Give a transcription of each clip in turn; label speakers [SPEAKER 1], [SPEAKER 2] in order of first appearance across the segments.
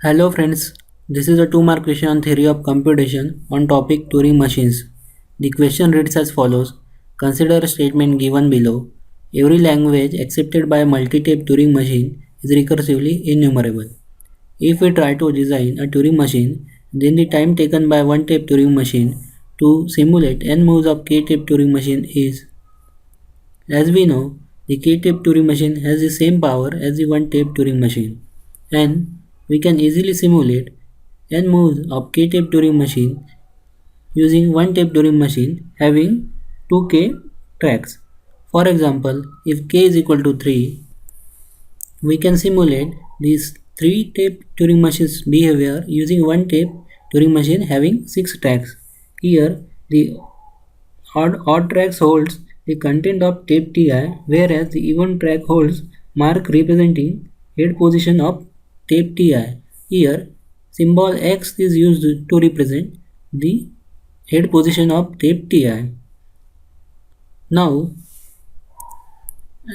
[SPEAKER 1] Hello friends, this is a 2 mark question on theory of computation on topic Turing machines. The question reads as follows. Consider a statement given below. Every language accepted by a multi-tape Turing machine is recursively enumerable. If we try to design a Turing machine, then the time taken by one tape Turing machine to simulate n moves of k-tape Turing machine is. As we know, the k-tape Turing machine has the same power as the one-tape Turing machine, and we can easily simulate n moves of k-tape Turing machine using one-tape Turing machine having 2k tracks. For example, if k is equal to 3, we can simulate this 3-tape Turing machine's behavior using one-tape Turing machine having 6 tracks. Here, the odd tracks holds the content of tape Ti, whereas the even track holds mark representing head position of tape Ti. Here, symbol X is used to represent the head position of tape Ti. Now,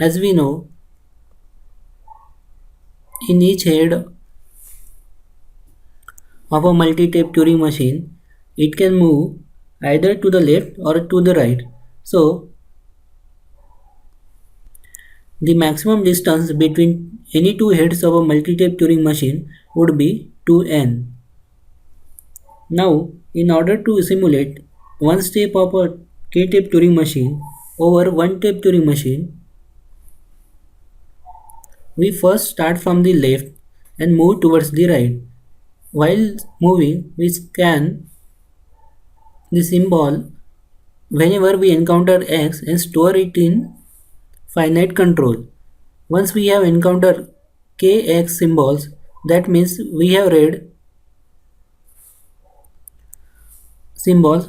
[SPEAKER 1] as we know, in each head of a multi-tape Turing machine, it can move either to the left or to the right. So, the maximum distance between any two heads of a multi-tape Turing machine would be 2n. Now, in order to simulate one step of a k-tape Turing machine over one tape Turing machine, we first start from the left and move towards the right. While moving, we scan the symbol whenever we encounter X and store it in finite control. Once we have encountered kx symbols, that means we have read symbols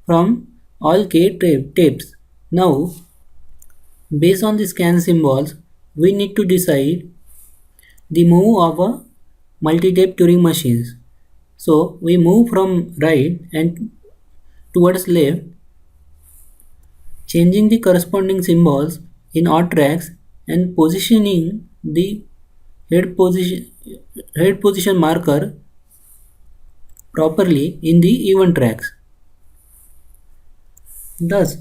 [SPEAKER 1] from all k tapes. Now, based on the scan symbols, we need to decide the move of a multi-tape Turing machines. So we move from right and towards left, changing the corresponding symbols in odd tracks and positioning the head position marker properly in the even tracks. Thus,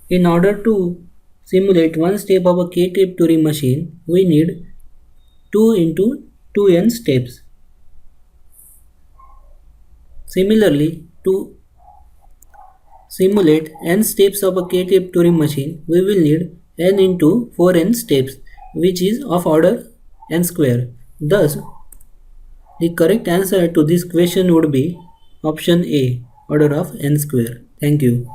[SPEAKER 1] in order to simulate one step of a k-tape Turing machine, we need 2 into 2n steps. Similarly, to simulate n steps of a k-tape Turing machine, we will need n into 4n steps, which is of order n square. Thus, the correct answer to this question would be option A, order of n square. Thank you.